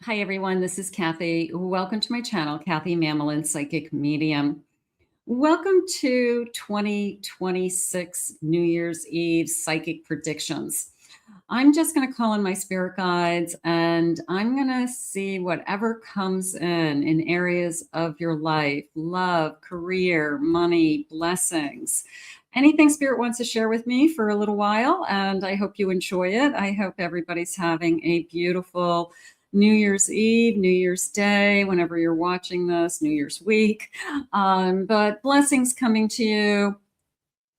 Hi, everyone. This is Kathy. Welcome to my channel, Kathy Mamelin, Psychic Medium. Welcome to 2026 New Year's Eve Psychic Predictions. I'm just going to call in my spirit guides and I'm going to see whatever comes in areas of your life, love, career, money, blessings, anything spirit wants to share with me for a little while. And I hope you enjoy it. I hope everybody's having a beautiful New Year's Eve, New Year's Day, whenever you're watching this, New Year's week. But blessings coming to you,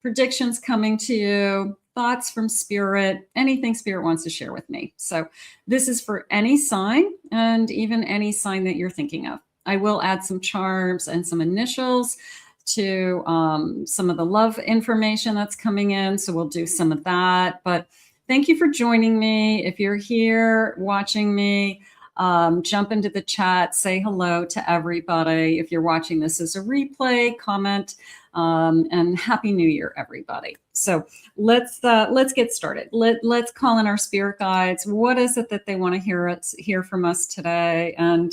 predictions coming to you, thoughts from spirit, anything spirit wants to share with me. So this is for any sign and even any sign that you're thinking of. I will add some charms and some initials to some of the love information that's coming in. So we'll do some of that. But thank you for joining me. If you're here watching me, jump into the chat, say hello to everybody. If you're watching this as a replay, comment, and Happy New Year, everybody. So let's get started. Let's call in our spirit guides. What is it that they want to hear from us today? And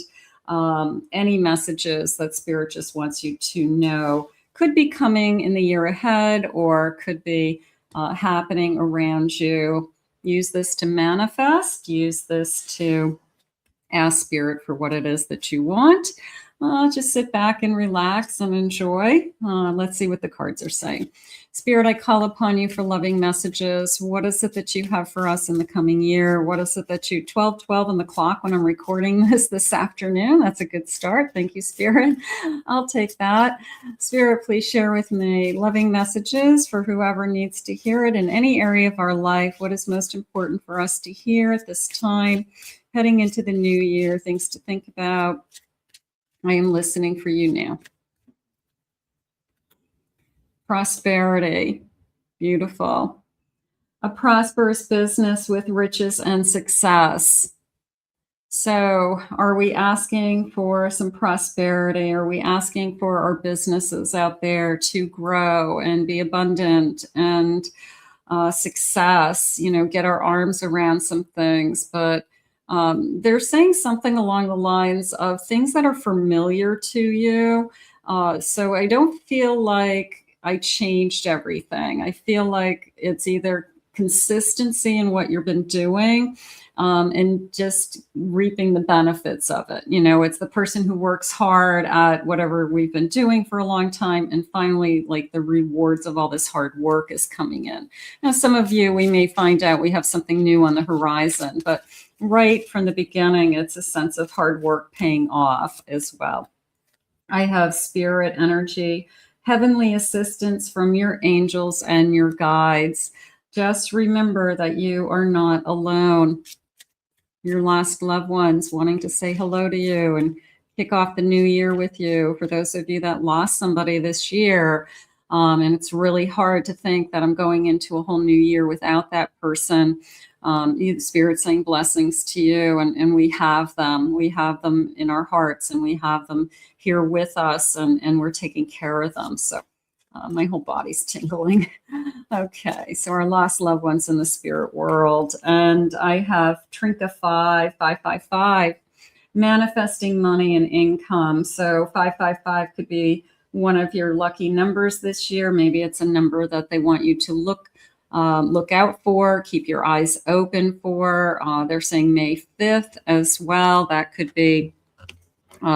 any messages that spirit just wants you to know could be coming in the year ahead or could be happening around you. Use this to manifest, use this to ask spirit for what it is that you want. Just sit back and relax and enjoy. Let's see what the cards are saying. Spirit, I call upon you for loving messages. What is it that you have for us in the coming year? What is it that you, 12:12 on the clock when I'm recording this afternoon? That's a good start. Thank you, Spirit. I'll take that. Spirit, please share with me loving messages for whoever needs to hear it in any area of our life. What is most important for us to hear at this time? Heading into the new year, things to think about. I am listening for you now. Prosperity, beautiful. A prosperous business with riches and success. So are we asking for some prosperity? Are we asking for our businesses out there to grow and be abundant and success, get our arms around some things, but they're saying something along the lines of things that are familiar to you. So I don't feel like I changed everything. I feel like it's either consistency in what you've been doing and just reaping the benefits of it. It's the person who works hard at whatever we've been doing for a long time. And finally, like the rewards of all this hard work is coming in. Now, some of you, we may find out we have something new on the horizon, but right from the beginning, it's a sense of hard work paying off as well. I have spirit energy, heavenly assistance from your angels and your guides. Just remember that you are not alone. Your lost loved ones wanting to say hello to you and kick off the new year with you. For those of you that lost somebody this year, and it's really hard to think that I'm going into a whole new year without that person. The Spirit saying blessings to you, and we have them. We have them in our hearts, and we have them here with us, and we're taking care of them. So my whole body's tingling. Okay, so our lost loved ones in the spirit world. And I have Trinka 555, manifesting money and income. So 555 could be one of your lucky numbers this year. Maybe it's a number that they want you to look out for, keep your eyes open for. They're saying May 5th as well. That could be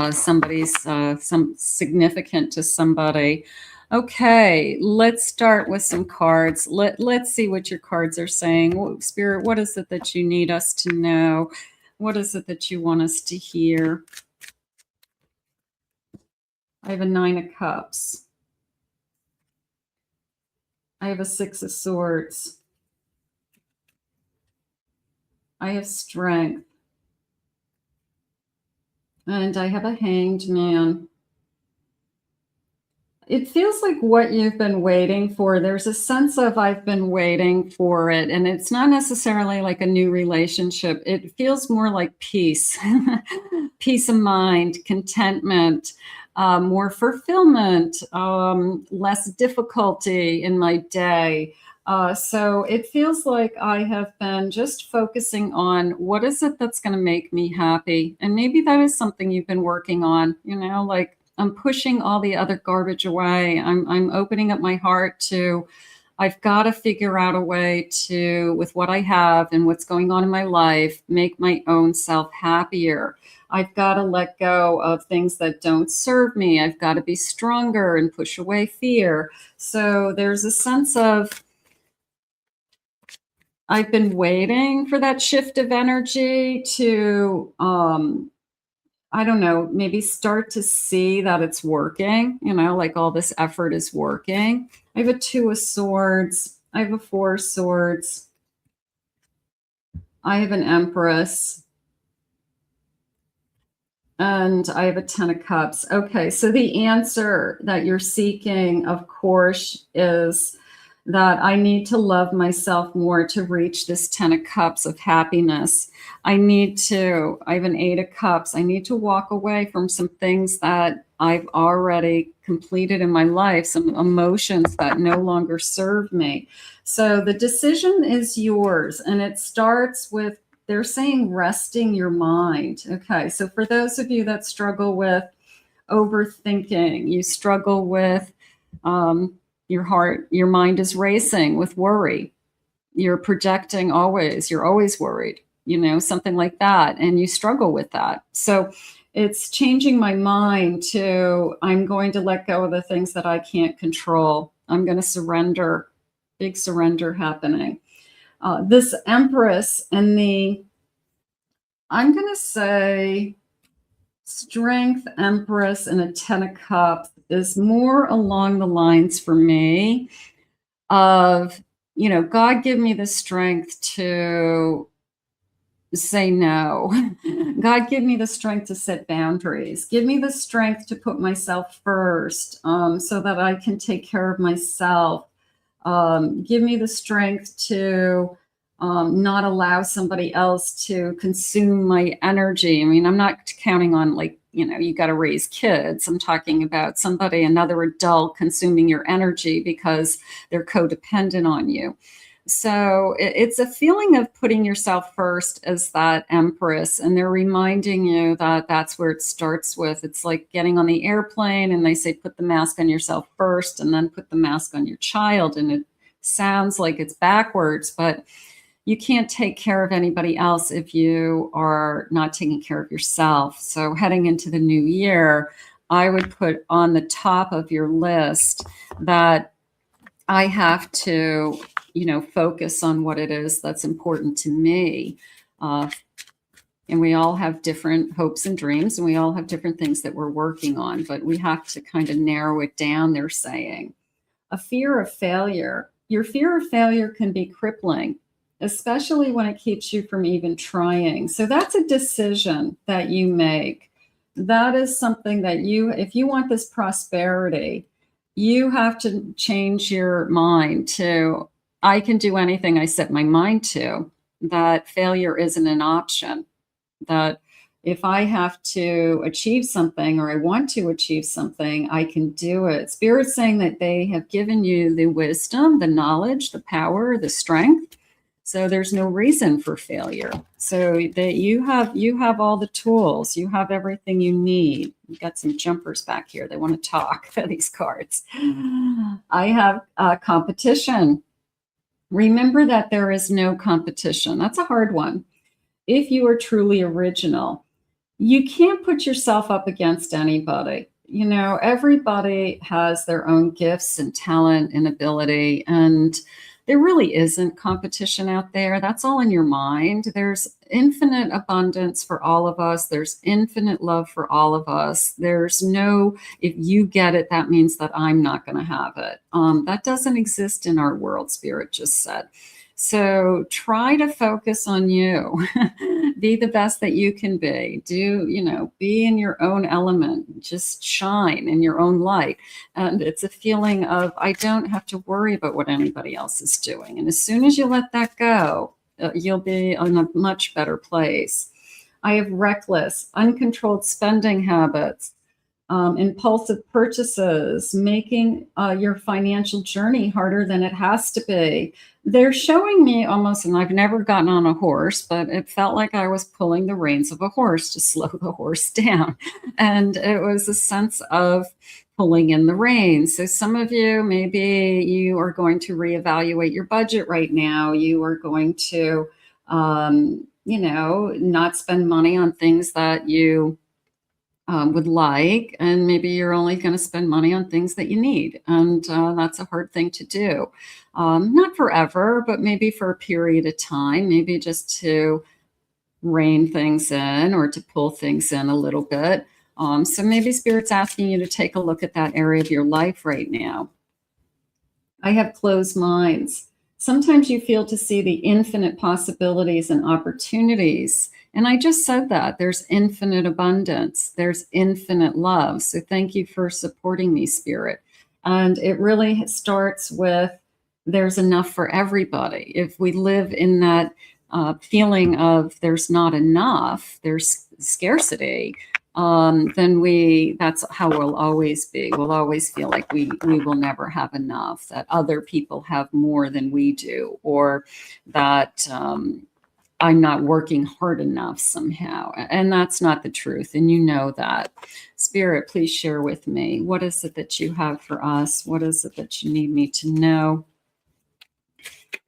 somebody's, some significant to somebody. Okay, let's start with some cards. Let's see what your cards are saying. Spirit, what is it that you need us to know? What is it that you want us to hear? I have a 9 of Cups. I have a 6 of Swords. I have Strength. And I have a Hanged Man. It feels like what you've been waiting for. There's a sense of I've been waiting for it. And it's not necessarily like a new relationship. It feels more like peace, peace of mind, contentment, more fulfillment, less difficulty in my day. So it feels like I have been just focusing on what is it that's going to make me happy. And maybe that is something you've been working on, like I'm pushing all the other garbage away. I'm opening up my heart to, I've got to figure out a way to, with what I have and what's going on in my life, make my own self happier. I've got to let go of things that don't serve me. I've got to be stronger and push away fear. So there's a sense of, I've been waiting for that shift of energy to, I don't know, maybe start to see that it's working, like all this effort is working. I have a 2 of Swords. I have a 4 of Swords. I have an Empress. And I have a 10 of Cups. Okay, so the answer that you're seeking, of course, is that I need to love myself more to reach this 10 of Cups of happiness. I have an 8 of Cups. I need to walk away from some things that I've already completed in my life, some emotions that no longer serve me. So the decision is yours, and it starts with, they're saying, resting your mind. Okay, so for those of you that struggle with overthinking, you struggle with your mind is racing with worry. You're projecting always, you're always worried, something like that. And you struggle with that. So it's changing my mind to, I'm going to let go of the things that I can't control. I'm going to surrender, big surrender happening. This Empress and I'm going to say Strength, Empress, and a 10 of Cups is more along the lines for me of, God, give me the strength to say no. God, give me the strength to set boundaries. Give me the strength to put myself first, so that I can take care of myself. Give me the strength to not allow somebody else to consume my energy. I mean, I'm not counting on you got to raise kids. I'm talking about another adult consuming your energy because they're codependent on you. So it's a feeling of putting yourself first as that Empress, and they're reminding you that that's where it starts with. It's like getting on the airplane and they say, put the mask on yourself first and then put the mask on your child. And it sounds like it's backwards, but you can't take care of anybody else if you are not taking care of yourself. So heading into the new year, I would put on the top of your list that I have to, focus on what it is that's important to me. And we all have different hopes and dreams, and we all have different things that we're working on, but we have to kind of narrow it down, they're saying. A fear of failure. Your fear of failure can be crippling, especially when it keeps you from even trying. So that's a decision that you make. That is something that if you want this prosperity, you have to change your mind to, I can do anything I set my mind to, that failure isn't an option, that if I have to achieve something or I want to achieve something, I can do it. Spirit's saying that they have given you the wisdom, the knowledge, the power, the strength. So there's no reason for failure. So that you have all the tools. You have everything you need. You've got some jumpers back here. They want to talk, these cards. I have competition. Remember that there is no competition. That's a hard one. If you are truly original, you can't put yourself up against anybody. Everybody has their own gifts and talent and ability, and there really isn't competition out there. That's all in your mind. There's infinite abundance for all of us. There's infinite love for all of us. There's no, if you get it, that means that I'm not going to have it. That doesn't exist in our world, Spirit just said. So try to focus on you. Be the best that you can be. Be in your own element. Just shine in your own light. And it's a feeling of, I don't have to worry about what anybody else is doing. And as soon as you let that go, you'll be in a much better place. I have reckless, uncontrolled spending habits. impulsive purchases, making your financial journey harder than it has to be. They're showing me almost, and I've never gotten on a horse, but it felt like I was pulling the reins of a horse to slow the horse down. And it was a sense of pulling in the reins. So some of you, maybe you are going to reevaluate your budget right now. You are going to, not spend money on things that you would like, and maybe you're only going to spend money on things that you need. And that's a hard thing to do. Not forever, but maybe for a period of time, maybe just to rein things in or to pull things in a little bit. So maybe Spirit's asking you to take a look at that area of your life right now. I have closed minds. Sometimes you feel to see the infinite possibilities and opportunities. And I just said that there's infinite abundance. There's infinite love. So thank you for supporting me, Spirit. And it really starts with there's enough for everybody. If we live in that feeling of there's not enough, there's scarcity, then that's how we'll always be. We'll always feel like we will never have enough, that other people have more than we do, or that I'm not working hard enough somehow. And that's not the truth. And you know that. Spirit, please share with me. What is it that you have for us? What is it that you need me to know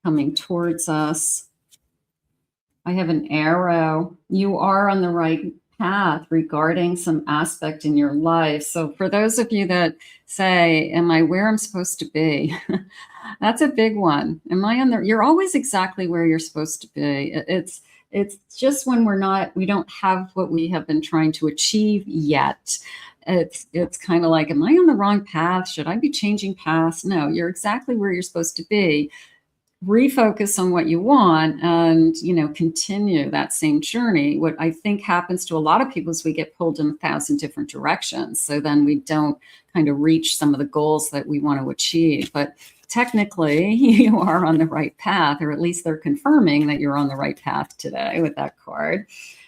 coming towards us? I have an arrow. You are on the right path regarding some aspect in your life. So for those of you that say, am I where I'm supposed to be? That's a big one. Am I on you're always exactly where you're supposed to be. It's just when we don't have what we have been trying to achieve yet. It's kind of like, am I on the wrong path? Should I be changing paths? No, you're exactly where you're supposed to be. Refocus on what you want and, continue that same journey. What I think happens to a lot of people is we get pulled in 1,000 different directions. So then we don't kind of reach some of the goals that we want to achieve. But technically, you are on the right path, or at least they're confirming that you're on the right path today with that card.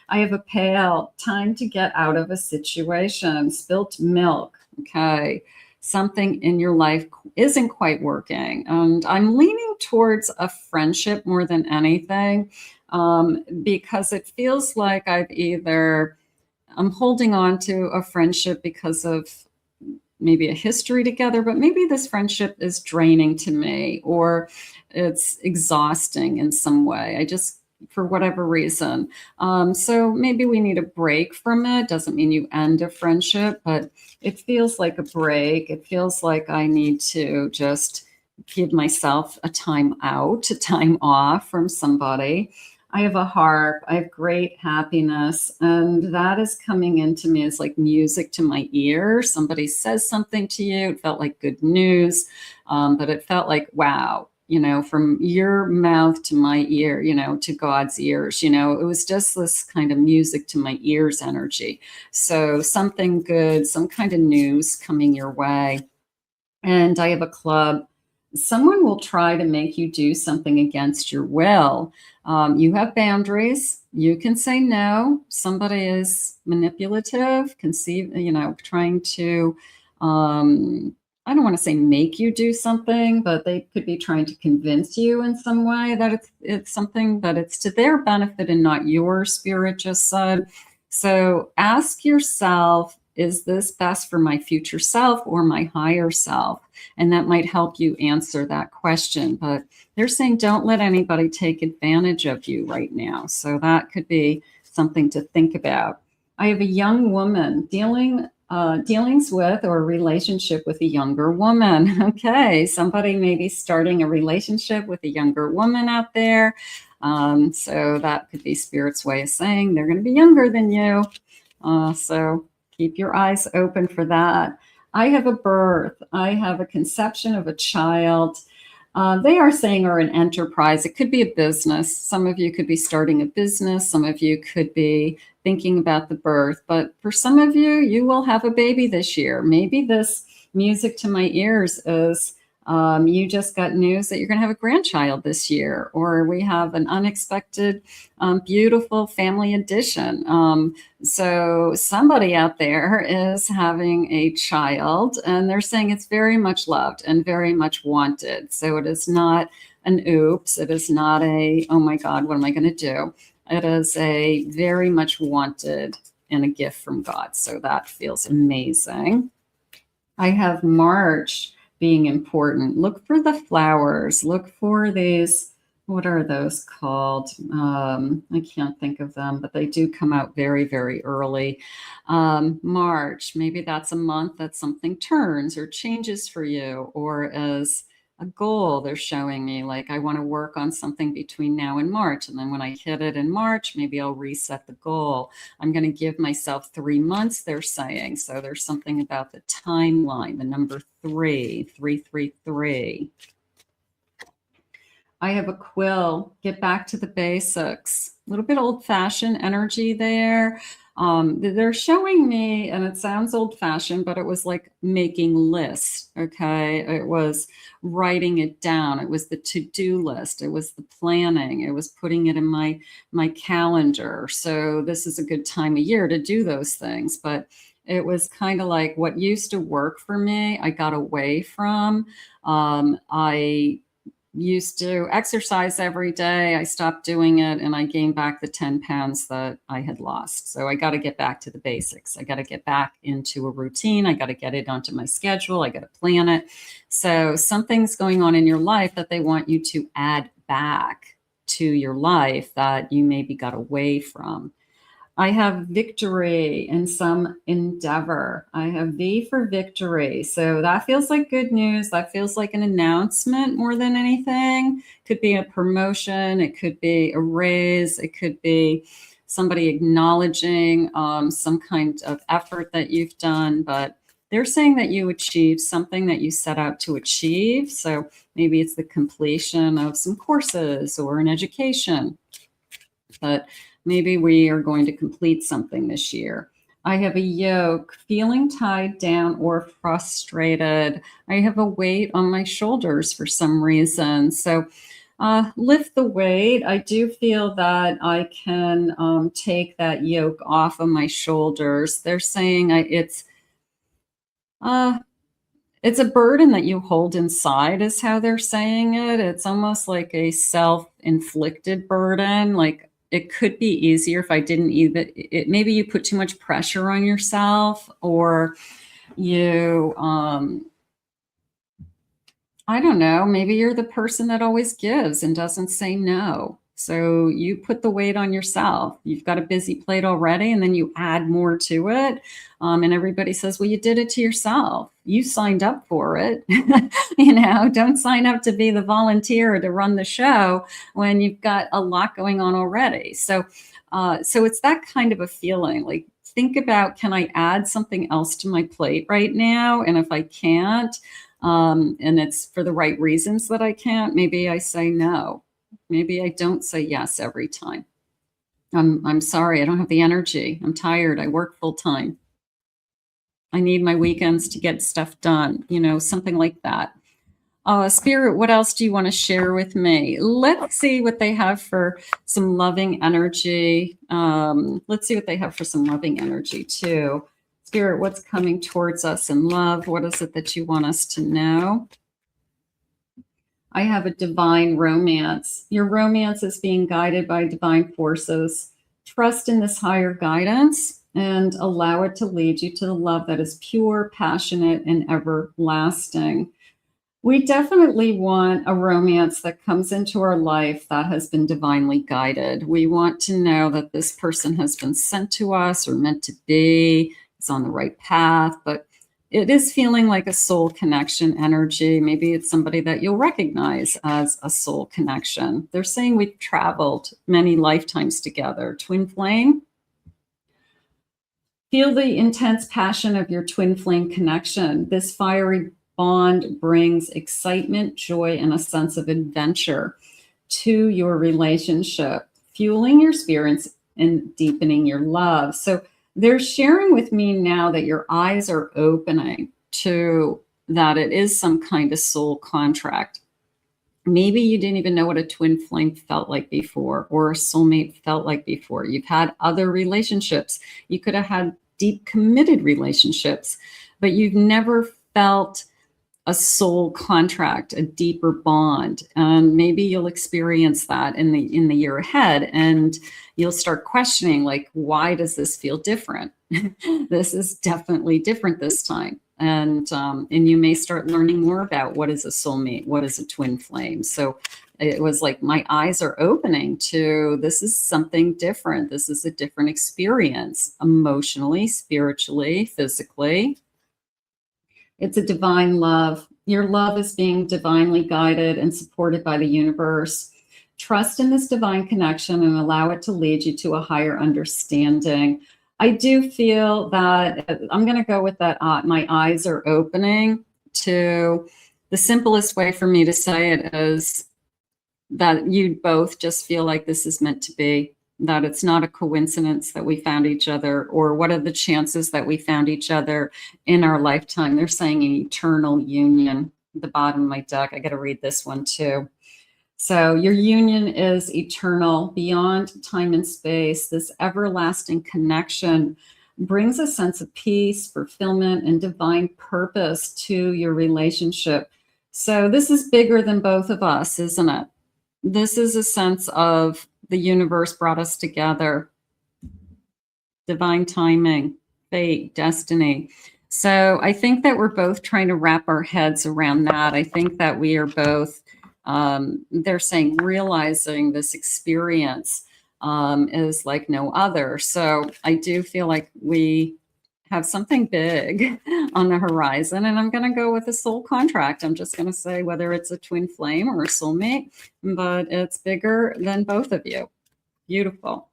I have a pail. Time to get out of a situation. Spilt milk. Okay. Something in your life isn't quite working. And I'm leaning towards a friendship more than anything, because it feels like I'm holding on to a friendship because of maybe a history together, but maybe this friendship is draining to me, or it's exhausting in some way. For whatever reason. So maybe we need a break from it. Doesn't mean you end a friendship, but it feels like a break. It feels like I need to just give myself a time out, a time off from somebody. I have a harp. I have great happiness. And that is coming into me as like music to my ear. Somebody says something to you. It felt like good news, but it felt like, wow. From your mouth to my ear, to God's ears, it was just this kind of music to my ears energy. So something good, some kind of news coming your way. And I have a club. Someone will try to make you do something against your will. You have boundaries. You can say no. Somebody is manipulative, trying to, I don't want to say make you do something, but they could be trying to convince you in some way that it's something, but it's to their benefit and not yours, Spirit just said. So ask yourself, is this best for my future self or my higher self? And that might help you answer that question. But they're saying don't let anybody take advantage of you right now. So that could be something to think about. I have a young woman dealings with or a relationship with a younger woman. Okay, somebody may be starting a relationship with a younger woman out there. So that could be Spirit's way of saying they're going to be younger than you. So keep your eyes open for that. I have a birth. I have a conception of a child. They are saying or an enterprise. It could be a business. Some of you could be starting a business. Some of you could be thinking about the birth. But for some of you, you will have a baby this year. Maybe this music to my ears is You just got news that you're going to have a grandchild this year, or we have an unexpected, beautiful family addition. So somebody out there is having a child, and they're saying it's very much loved and very much wanted. So it is not an oops. It is not a, oh my God, what am I going to do? It is a very much wanted and a gift from God. So that feels amazing. I have March being important. Look for the flowers. Look for these, what are those called? I can't think of them, but they do come out very, very early. March, maybe that's a month that something turns or changes for you, or as a goal they're showing me, like I want to work on something between now and March. And then when I hit it in March, maybe I'll reset the goal. I'm going to give myself 3 months, they're saying. So there's something about the timeline, the number 3. I have a quill. Get back to the basics. A little bit old-fashioned energy there. They're showing me, and it sounds old-fashioned, but it was like making lists, okay? It was writing it down. It was the to-do list. It was the planning. It was putting it in my calendar. So this is a good time of year to do those things. But it was kind of like what used to work for me, I got away from. I used to exercise every day. I stopped doing it, and I gained back the 10 pounds that I had lost. So I got to get back to the basics. I got to get back into a routine. I got to get it onto my schedule. I got to plan it. So something's going on in your life that they want you to add back to your life that you maybe got away from. I have victory in some endeavor. I have V for victory. So that feels like good news. That feels like an announcement more than anything. Could be a promotion. It could be a raise. It could be somebody acknowledging some kind of effort that you've done. But they're saying that you achieved something that you set out to achieve. So maybe it's the completion of some courses or an education. But maybe we are going to complete something this year. I have a yoke, feeling tied down or frustrated. I have a weight on my shoulders for some reason. So lift the weight. I do feel that I can take that yoke off of my shoulders. They're saying it's a burden that you hold inside is how they're saying it. It's almost like a self-inflicted burden. Like, it could be easier if I didn't even, maybe you put too much pressure on yourself, or you, I don't know, maybe you're the person that always gives and doesn't say no. So you put the weight on yourself. You've got a busy plate already, and then you add more to it. And everybody says, well, you did it to yourself. You signed up for it. Don't sign up to be the volunteer or to run the show when you've got a lot going on already. So it's that kind of a feeling. Like, think about, can I add something else to my plate right now? And if I can't, and it's for the right reasons that I can't, maybe I say no. Maybe I don't say yes every time. I'm sorry, I don't have the energy. I'm tired. I work full time. I need my weekends to get stuff done, something like that. Spirit, what else do you want to share with me? Let's see what they have for some loving energy. Let's see what they have for some loving energy too. Spirit, what's coming towards us in love? What is it that you want us to know? I have a divine romance. Your romance is being guided by divine forces. Trust in this higher guidance and allow it to lead you to the love that is pure, passionate, and everlasting. We definitely want a romance that comes into our life that has been divinely guided. We want to know that this person has been sent to us or meant to be, is on the right path, but it is feeling like a soul connection energy. Maybe it's somebody that you'll recognize as a soul connection. They're saying we've traveled many lifetimes together. Twin flame. Feel the intense passion of your twin flame connection. This fiery bond brings excitement, joy, and a sense of adventure to your relationship, fueling your spirits and deepening your love. So they're sharing with me now that your eyes are opening to that it is some kind of soul contract. Maybe you didn't even know what a twin flame felt like before, or a soulmate felt like before. You've had other relationships. You could have had deep committed relationships, but you've never felt a soul contract, a deeper bond. And maybe you'll experience that in the year ahead, and you'll start questioning, like, why does this feel different? This is definitely different this time. And you may start learning more about what is a soulmate, what is a twin flame. So it was like my eyes are opening to, this is something different. This is a different experience, emotionally, spiritually, physically. It's a divine love. Your love is being divinely guided and supported by the universe. Trust in this divine connection and allow it to lead you to a higher understanding. I do feel that I'm going to go with that. My eyes are opening to, the simplest way for me to say it is that you both just feel like this is meant to be, that it's not a coincidence that we found each other, or what are the chances that we found each other in our lifetime. They're saying an eternal union at the bottom of my deck. I got to read this one too. So your union is eternal, beyond time and space. This everlasting connection brings a sense of peace, fulfillment, and divine purpose to your relationship. So this is bigger than both of us, isn't it? This is a sense of the universe brought us together, divine timing, fate, destiny. So I think that we're both trying to wrap our heads around that. I think that we are both, they're saying, realizing this experience is like no other. So I do feel like we have something big on the horizon, and I'm going to go with a soul contract. I'm just going to say whether it's a twin flame or a soulmate, but it's bigger than both of you. Beautiful.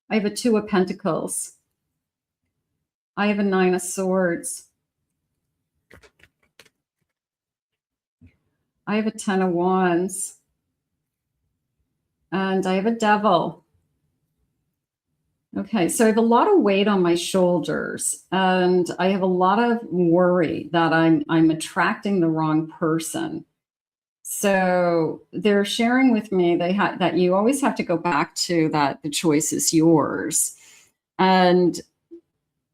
I have a 2 of Pentacles. I have a 9 of Swords. I have a 10 of Wands. And I have a Devil. Okay, so I have a lot of weight on my shoulders, and I have a lot of worry that I'm attracting the wrong person. So they're sharing with me that you always have to go back to that the choice is yours. And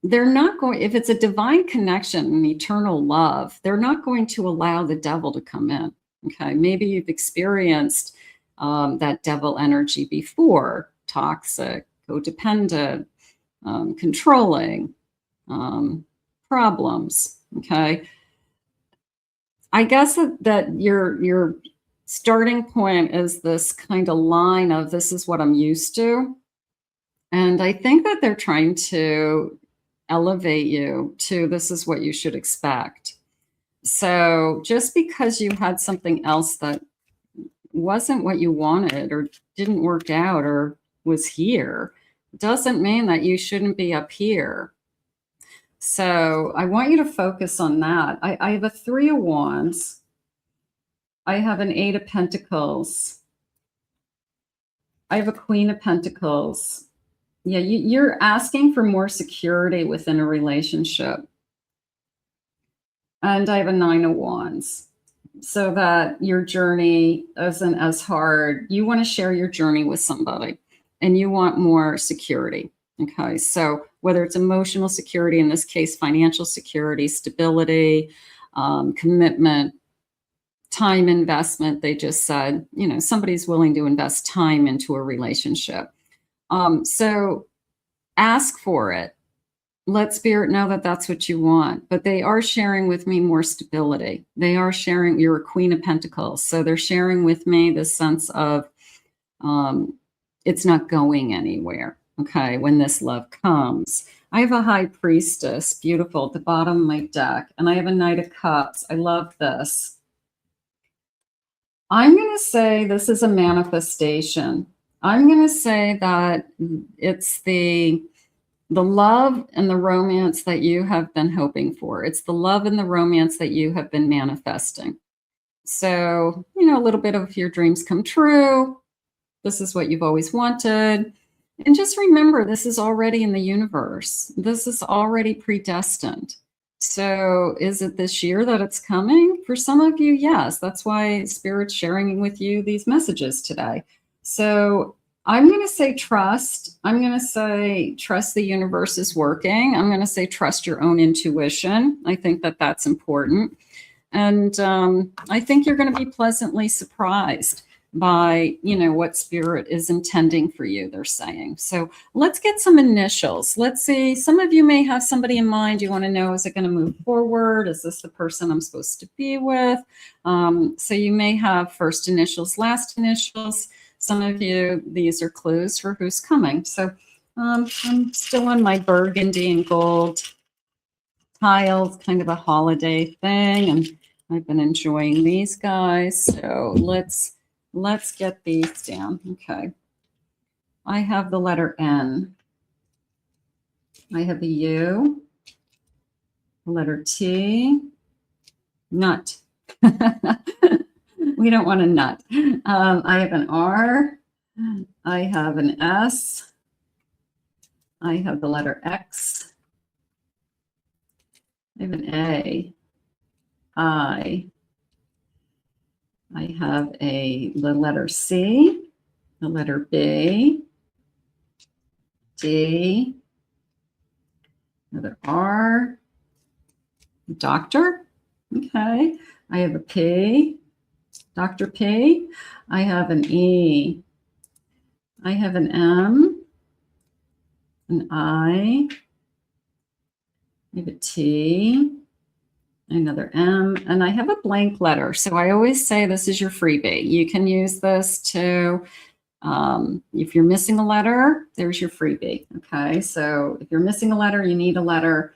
they're not going, if it's a divine connection, an eternal love, they're not going to allow the devil to come in. Okay, maybe you've experienced that devil energy before, toxic, codependent, controlling, problems. Okay. I guess that your starting point is this kind of line of, this is what I'm used to. And I think that they're trying to elevate you to, this is what you should expect. So just because you had something else that wasn't what you wanted, or didn't work out, or was here, doesn't mean that you shouldn't be up here. So I want you to focus on that. I have a 3 of Wands. I have an 8 of Pentacles. I have a Queen of Pentacles. Yeah, you're asking for more security within a relationship. And I have a 9 of Wands. So that your journey isn't as hard. You want to share your journey with somebody, and you want more security. Okay, so whether it's emotional security, in this case, financial security, stability, commitment, time investment. They just said, you know, somebody's willing to invest time into a relationship. So ask for it. Let Spirit know that that's what you want. But they are sharing with me more stability. They are sharing, you're a Queen of Pentacles. So they're sharing with me the sense of it's not going anywhere. Okay, when this love comes. I have a High Priestess, beautiful, at the bottom of my deck. And I have a Knight of Cups. I love this. I'm going to say this is a manifestation. I'm going to say that it's the love and the romance that you have been hoping for. It's the love and the romance that you have been manifesting. So, you know, a little bit of your dreams come true. This is what you've always wanted. And just remember, this is already in the universe. This is already predestined. So is it this year that it's coming? For some of you, yes. That's why Spirit's sharing with you these messages today. So I'm going to say trust. I'm going to say trust the universe is working. I'm going to say trust your own intuition. I think that that's important. And I think you're going to be pleasantly surprised by, you know, what Spirit is intending for you, they're saying. So let's get some initials. Let's see, some of you may have somebody in mind. You want to know, is it going to move forward? Is this the person I'm supposed to be with? So you may have first initials, last initials. Some of you, these are clues for who's coming. So I'm still on my burgundy and gold tiles, kind of a holiday thing, and I've been enjoying these guys. So let's get these down. Okay. I have the letter N. I have a U, the letter T, nut. We don't want a nut. I have an R. I have an S. I have the letter X. I have an A. I have the letter C, the letter B, D, another R, doctor. Okay. I have a P, Dr. P. I have an E. I have an M, an I have a T, another M, and I have a blank letter. So I always say this is your freebie. You can use this to, if you're missing a letter, there's your freebie. Okay, so if you're missing a letter, you need a letter,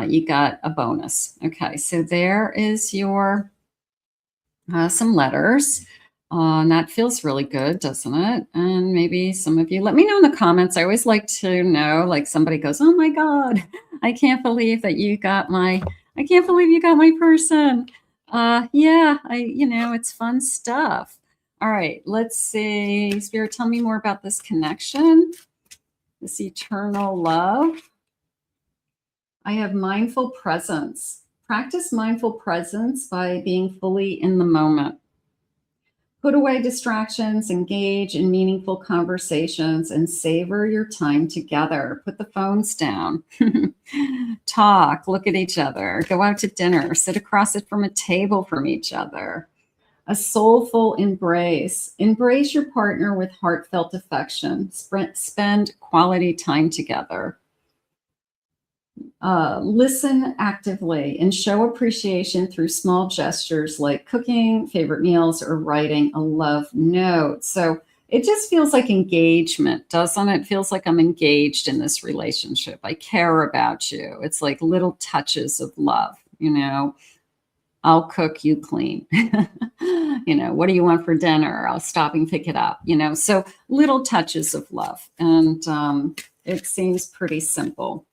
you got a bonus. Okay, so there is your some letters. And that feels really good, doesn't it? And maybe some of you, let me know in the comments. I always like to know, like somebody goes, oh my God, I can't believe that you got my, I can't believe you got my person. Yeah, it's fun stuff. All right, let's see. Spirit, tell me more about this connection, this eternal love. I have mindful presence. Practice mindful presence by being fully in the moment. Put away distractions, engage in meaningful conversations, and savor your time together. Put the phones down. Talk, look at each other, go out to dinner, sit across it from a table from each other. A soulful embrace. Embrace your partner with heartfelt affection. Spend quality time together. Listen actively and show appreciation through small gestures like cooking, favorite meals, or writing a love note. So it just feels like engagement, doesn't it? It feels like I'm engaged in this relationship. I care about you. It's like little touches of love, I'll cook, you clean. What do you want for dinner? I'll stop and pick it up, so little touches of love. And it seems pretty simple.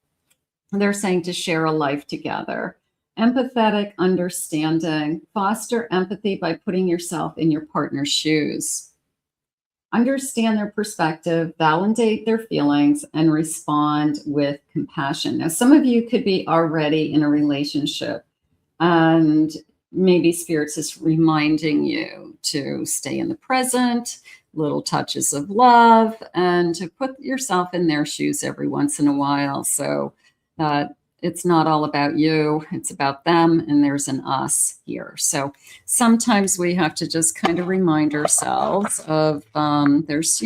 They're saying to share a life together. Empathetic understanding. Foster empathy by putting yourself in your partner's shoes. Understand their perspective, validate their feelings, and respond with compassion. Now, some of you could be already in a relationship, and maybe Spirit's is reminding you to stay in the present, little touches of love, and to put yourself in their shoes every once in a while. So that it's not all about you, it's about them, and there's an us here. So sometimes we have to just kind of remind ourselves of there's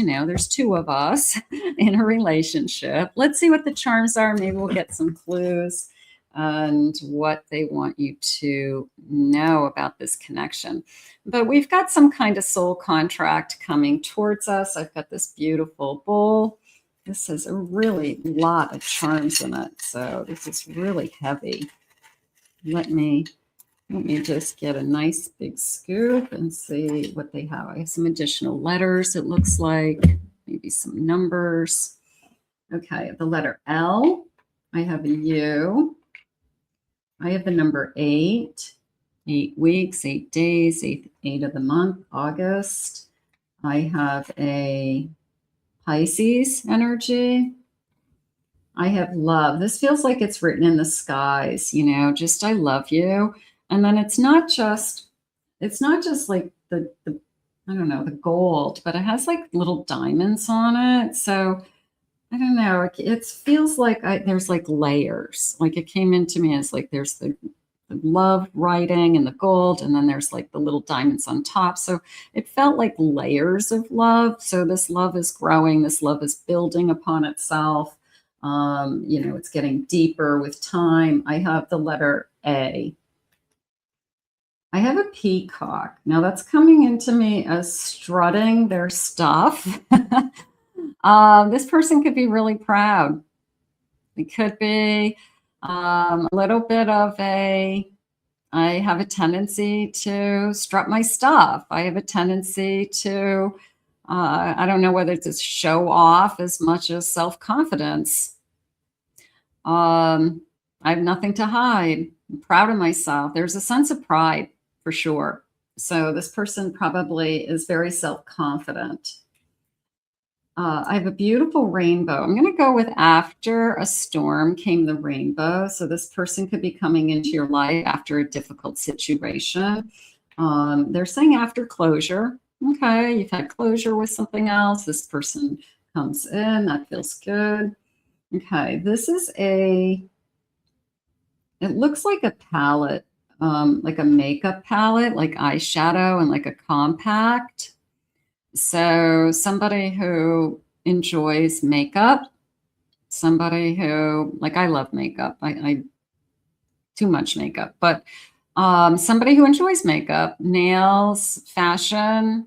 two of us in a relationship. Let's see what the charms are. Maybe we'll get some clues and what they want you to know about this connection. But we've got some kind of soul contract coming towards us. I've got this beautiful bowl. This has a really lot of charms in it. So this is really heavy. Let me just get a nice big scoop and see what they have. I have some additional letters, it looks like, maybe some numbers. Okay, the letter L. I have a U. I have the number 8, 8 weeks, 8 days, 8 of the month, August. I have a Pisces energy. I have love. This feels like it's written in the skies, you know, just I love you. And then it's not just like the I don't know, the gold, but it has like little diamonds on it. So I don't know. It feels like there's like layers. Like it came into me as like there's the love writing and the gold, and then there's like the little diamonds on top. So it felt like layers of love. So this love is growing. This love is building upon itself. You know, it's getting deeper with time. I have the letter A. I have a peacock. Now that's coming into me as strutting their stuff. This person could be really proud. It could be a little bit of I have a tendency to strut my stuff. I have a tendency to, I don't know whether to show off as much as self-confidence. I have nothing to hide. I'm proud of myself. There's a sense of pride for sure. So this person probably is very self-confident. I have a beautiful rainbow. I'm going to go with after a storm came the rainbow. So this person could be coming into your life after a difficult situation. They're saying after closure. Okay, you've had closure with something else. This person comes in. That feels good. Okay, this is it looks like a palette, like a makeup palette, like eyeshadow and like a compact. So somebody who enjoys makeup, somebody who, like I love makeup. I too much makeup, but somebody who enjoys makeup, nails, fashion,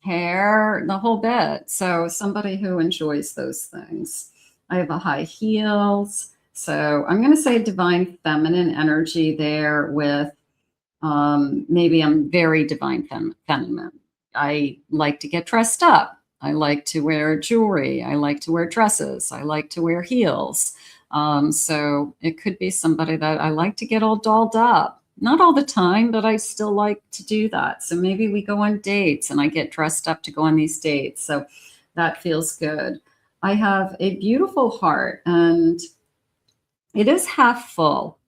hair, the whole bit. So somebody who enjoys those things. I have a high heels. So I'm going to say divine feminine energy there with maybe I'm very divine feminine. I like to get dressed up. I like to wear jewelry. I like to wear dresses. I like to wear heels. So it could be somebody that I like to get all dolled up. Not all the time, but I still like to do that. So maybe we go on dates and I get dressed up to go on these dates. So that feels good. I have a beautiful heart and it is half full.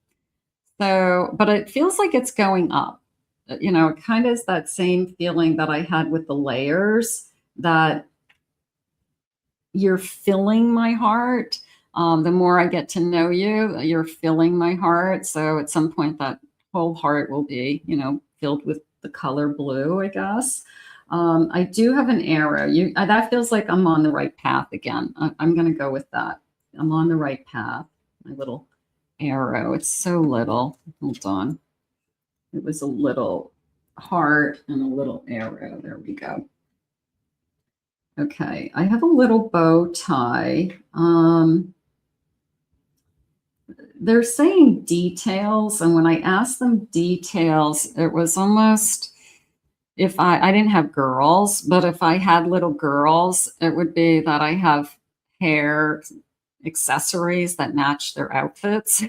So, but it feels like it's going up. You know, it kind of is that same feeling that I had with the layers, that you're filling my heart. The more I get to know you, you're filling my heart. So at some point that whole heart will be, you know, filled with the color blue, I guess. I do have an arrow. That feels like I'm on the right path again. I'm going to go with that. I'm on the right path. My little arrow. It's so little. Hold on. It was a little heart and a little arrow. There we go. Okay, I have a little bow tie. They're saying details, and when I asked them details, it was almost, if I didn't have girls, but if I had little girls, it would be that I have hair accessories that match their outfits.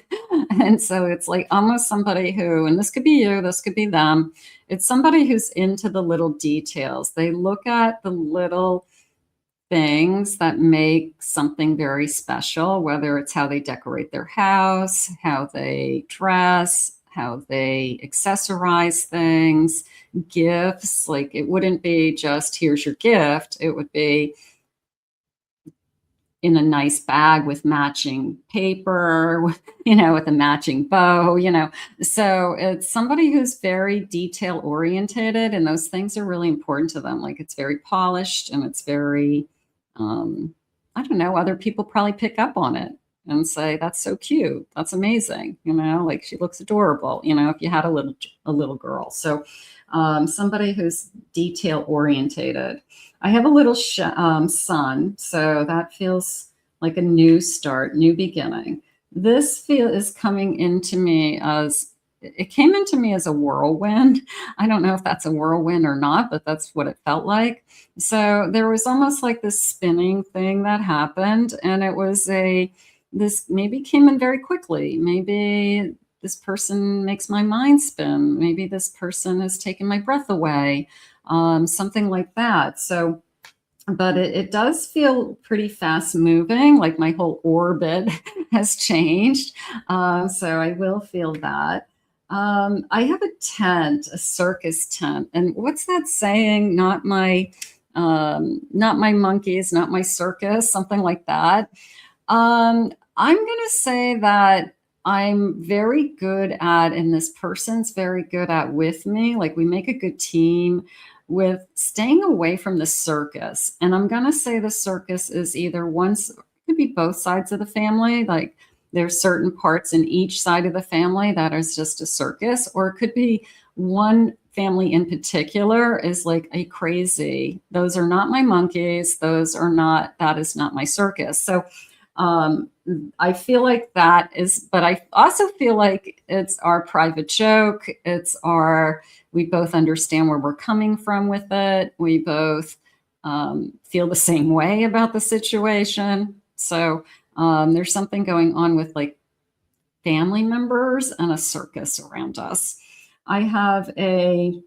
And so it's like almost somebody who, and this could be you, this could be them, it's somebody who's into the little details. They look at the little things that make something very special, whether it's how they decorate their house, how they dress, how they accessorize things, gifts. Like it wouldn't be just here's your gift. It would be in a nice bag with matching paper, you know, with a matching bow, you know. So it's somebody who's very detail orientated, and those things are really important to them. Like it's very polished and it's very, I don't know, other people probably pick up on it and say, that's so cute. That's amazing. You know, like she looks adorable, you know, if you had a little girl. So somebody who's detail orientated. I have a little sun, so that feels like a new start, new beginning. This is coming into me as, it came into me as a whirlwind. I don't know if that's a whirlwind or not, but that's what it felt like. So there was almost like this spinning thing that happened, and it was this maybe came in very quickly. Maybe this person makes my mind spin. Maybe this person has taken my breath away, something like that. So but it does feel pretty fast moving, like my whole orbit has changed. So I will feel that. I have a tent, a circus tent. And what's that saying? Not my monkeys, not my circus, something like that. I'm going to say that I'm very good at, and this person's very good at with me, like we make a good team with staying away from the circus. And I'm going to say the circus is either it could be both sides of the family. Like there's certain parts in each side of the family that is just a circus, or it could be one family in particular is like a crazy, those are not my monkeys. That is not my circus. So I feel like that is, but I also feel like it's our private joke. We both understand where we're coming from with it. We both feel the same way about the situation. So there's something going on with like family members and a circus around us. I have a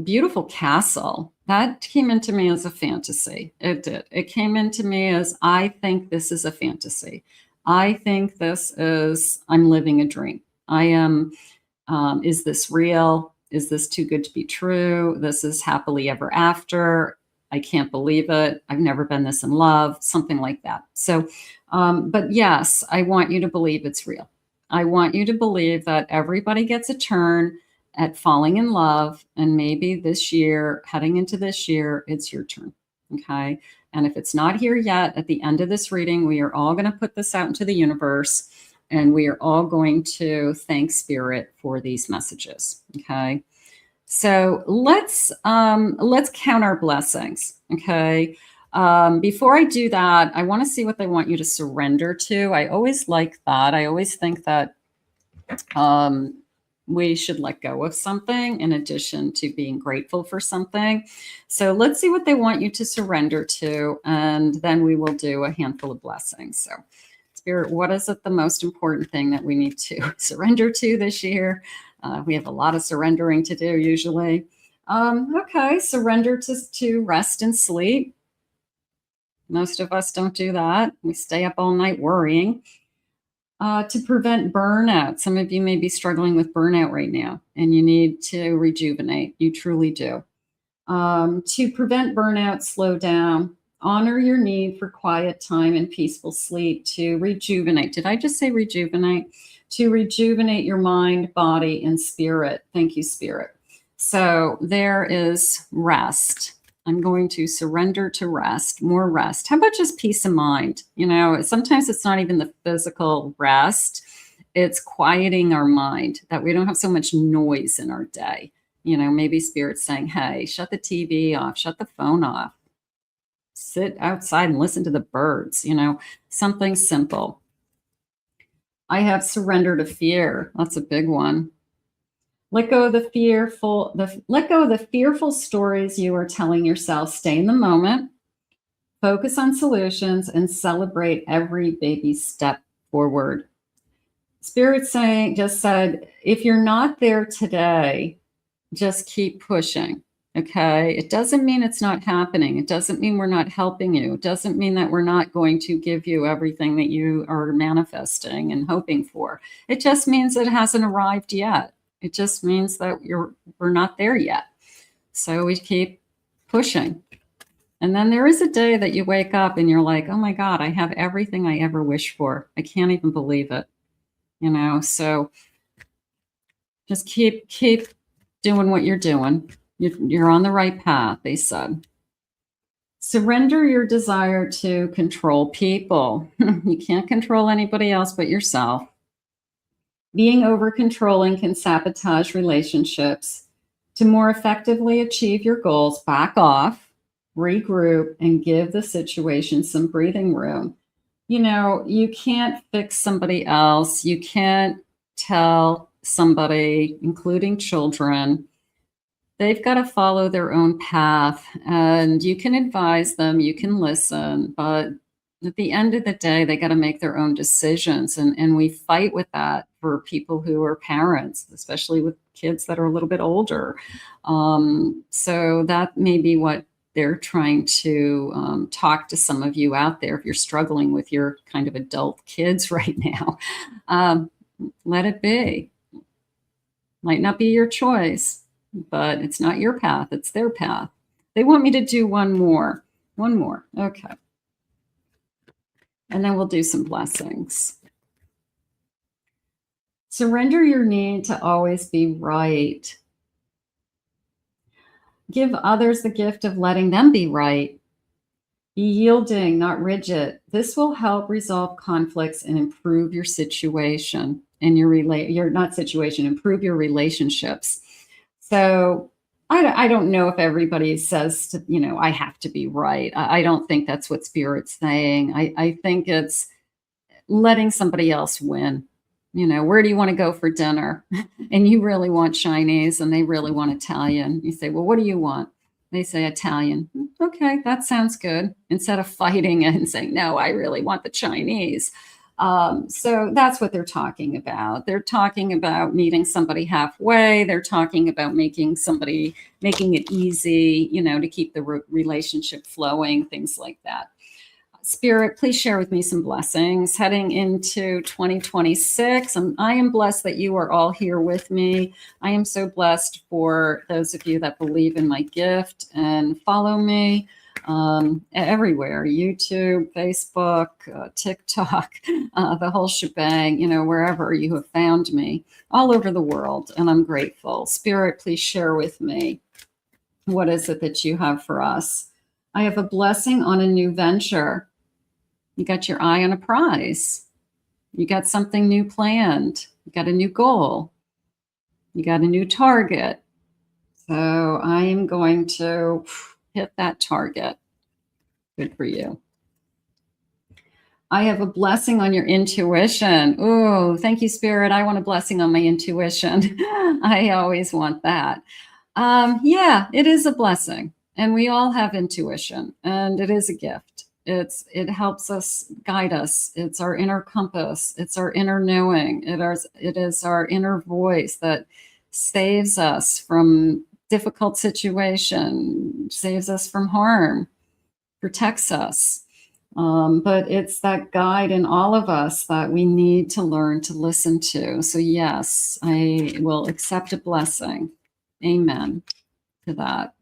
beautiful castle that came into me as a fantasy. It did. It came into me as, I think this is a fantasy. I think I'm living a dream. Is this real? Is this too good to be true? This is happily ever after. I can't believe it. I've never been this in love, something like that. So, but yes, I want you to believe it's real. I want you to believe that everybody gets a turn at falling in love. And maybe this year, heading into this year, it's your turn. Okay. And if it's not here yet, at the end of this reading, we are all going to put this out into the universe and we are all going to thank Spirit for these messages. Okay. So let's count our blessings. Okay. Before I do that, I want to see what they want you to surrender to. I always like that. I always think that we should let go of something in addition to being grateful for something. So let's see what they want you to surrender to, and then we will do a handful of blessings. So Spirit, what is it the most important thing that we need to surrender to this year? We have a lot of surrendering to do usually. Okay, surrender to rest and sleep. Most of us don't do that. We stay up all night worrying. To prevent burnout. Some of you may be struggling with burnout right now and you need to rejuvenate. You truly do. To prevent burnout, slow down. Honor your need for quiet time and peaceful sleep to rejuvenate. Did I just say rejuvenate? To rejuvenate your mind, body, and spirit. Thank you, Spirit. So there is rest. I'm going to surrender to rest, more rest. How about just peace of mind? You know, sometimes it's not even the physical rest. It's quieting our mind, that we don't have so much noise in our day. You know, maybe Spirit's saying, hey, shut the TV off, shut the phone off, sit outside and listen to the birds, you know, something simple. I have surrender to fear. That's a big one. Let go of the fearful stories you are telling yourself. Stay in the moment, focus on solutions, and celebrate every baby step forward. Spirit just said, if you're not there today, just keep pushing. Okay. It doesn't mean it's not happening. It doesn't mean we're not helping you. It doesn't mean that we're not going to give you everything that you are manifesting and hoping for. It just means it hasn't arrived yet. It just means that we're not there yet. So we keep pushing. And then there is a day that you wake up and you're like, oh my God, I have everything I ever wished for. I can't even believe it. You know, so just keep doing what you're doing. You're on the right path, they said. Surrender your desire to control people. You can't control anybody else but yourself. Being over-controlling can sabotage relationships. To more effectively achieve your goals, back off, regroup, and give the situation some breathing room. You know, you can't fix somebody else. You can't tell somebody, including children, they've got to follow their own path. And you can advise them, you can listen, but at the end of the day, they got to make their own decisions. And we fight with that for people who are parents, especially with kids that are a little bit older. So that may be what they're trying to talk to some of you out there if you're struggling with your kind of adult kids right now. Let it be. Might not be your choice, but it's not your path, it's their path. They want me to do one more. Okay. And then we'll do some blessings. Surrender your need to always be right. Give others the gift of letting them be right. Be yielding, not rigid. This will help resolve conflicts and improve your situation and improve your relationships. So I don't know if everybody says, I have to be right. I don't think that's what Spirit's saying. I think it's letting somebody else win. Where do you want to go for dinner? And you really want Chinese and they really want Italian. You say, well, what do you want? They say Italian. Okay, that sounds good. Instead of fighting and saying, no, I really want the Chinese. So that's what they're talking about. They're talking about meeting somebody halfway. They're talking about making it easy, to keep the relationship flowing, things like that. Spirit, please share with me some blessings heading into 2026. And I am blessed that you are all here with me. I am so blessed for those of you that believe in my gift and follow me everywhere, YouTube, Facebook, TikTok, the whole shebang, wherever you have found me, all over the world. And I'm grateful. Spirit, please share with me. What is it that you have for us? I have a blessing on a new venture. You got your eye on a prize. You got something new planned. You got a new goal. You got a new target. So I am going to hit that target. Good for you. I have a blessing on your intuition. Oh, thank you, Spirit. I want a blessing on my intuition. I always want that. Yeah, it is a blessing. And we all have intuition. And it is a gift. It helps us guide us. It's our inner compass. It's our inner knowing. It is our inner voice that saves us from difficult situation, saves us from harm, protects us. But it's that guide in all of us that we need to learn to listen to. So yes, I will accept a blessing. Amen to that.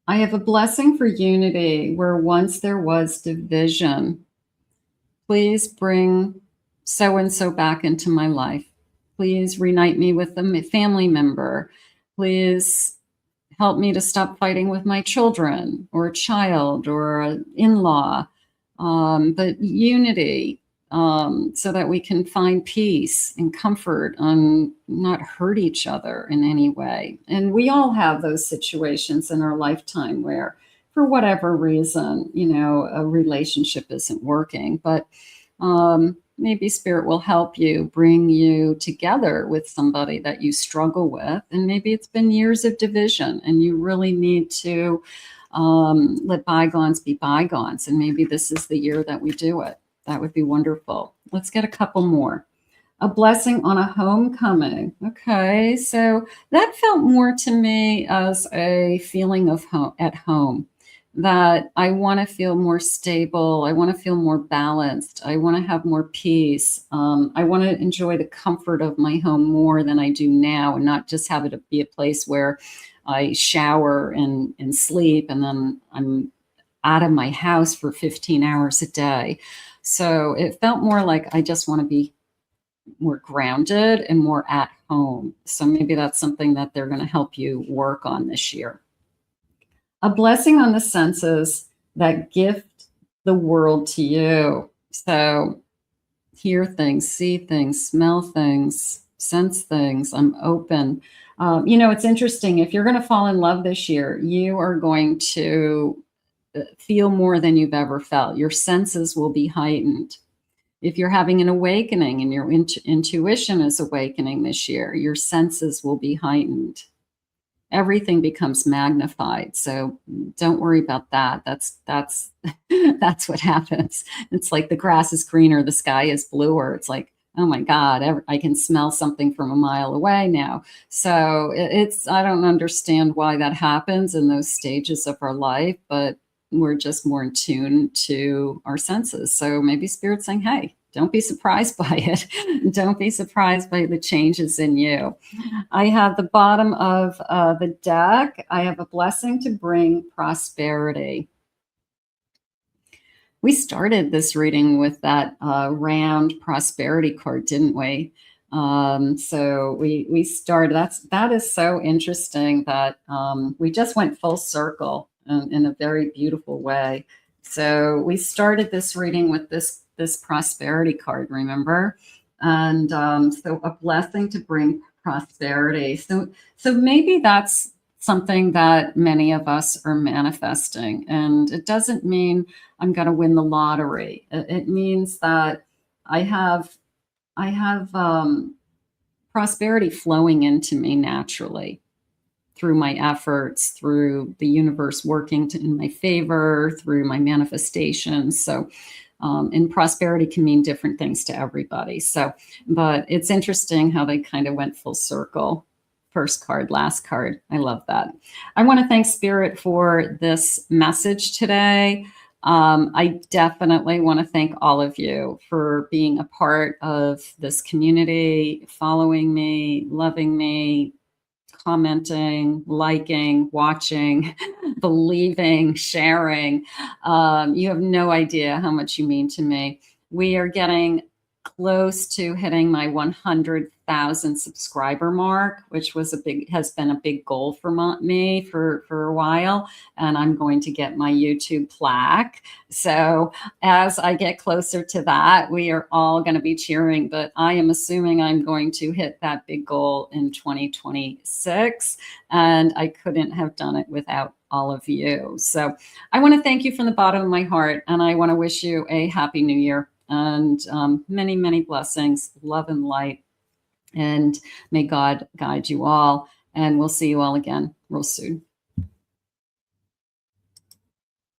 I have a blessing for unity where once there was division. Please bring so-and-so back into my life. Please reunite me with a family member. Please help me to stop fighting with my children or a child or an in-law. But unity, so that we can find peace and comfort and not hurt each other in any way. And we all have those situations in our lifetime where, for whatever reason, a relationship isn't working. But maybe Spirit will help you, bring you together with somebody that you struggle with. And maybe it's been years of division and you really need to let bygones be bygones. And maybe this is the year that we do it. That would be wonderful. Let's get a couple more. A blessing on a homecoming. Okay, so that felt more to me as a feeling of home, at home, that I want to feel more stable. I want to feel more balanced. I want to have more peace. I want to enjoy the comfort of my home more than I do now, and not just have it be a place where I shower and sleep and then I'm out of my house for 15 hours a day. So it felt more like I just want to be more grounded and more at home. So maybe that's something that they're going to help you work on this year. A blessing on the senses that gift the world to you. So hear things, see things, smell things, sense things. I'm open. It's interesting. If you're going to fall in love this year, you are going to feel more than you've ever felt. Your senses will be heightened. If you're having an awakening and your intuition is awakening this year, your senses will be heightened. Everything becomes magnified. So don't worry about that. That's that's what happens. It's like the grass is greener, the sky is bluer. It's like oh my God, I can smell something from a mile away now. So I don't understand why that happens in those stages of our life, but we're just more in tune to our senses. So maybe Spirit's saying, hey, don't be surprised by it. Don't be surprised by the changes in you. I have the bottom of the deck. I have a blessing to bring prosperity. We started this reading with that round prosperity card, didn't we? So we started. That is so interesting that we just went full circle in a very beautiful way. So we started this reading with this prosperity card, remember? And so a blessing to bring prosperity. So maybe that's something that many of us are manifesting, and it doesn't mean I'm going to win the lottery. It means that I have prosperity flowing into me naturally through my efforts, through the universe working in my favor, through my manifestations. So, and prosperity can mean different things to everybody. So, but it's interesting how they kind of went full circle. First card, last card. I love that. I want to thank Spirit for this message today. I definitely want to thank all of you for being a part of this community, following me, loving me, commenting, liking, watching, believing, sharing. You have no idea how much you mean to me. We are getting close to hitting my 100,000 subscriber mark, which has been a big goal for me for a while. And I'm going to get my YouTube plaque. So as I get closer to that, we are all going to be cheering, but I am assuming I'm going to hit that big goal in 2026. And I couldn't have done it without all of you. So I want to thank you from the bottom of my heart. And I want to wish you a happy new year. And many, many blessings, love and light. And may God guide you all. And we'll see you all again real soon.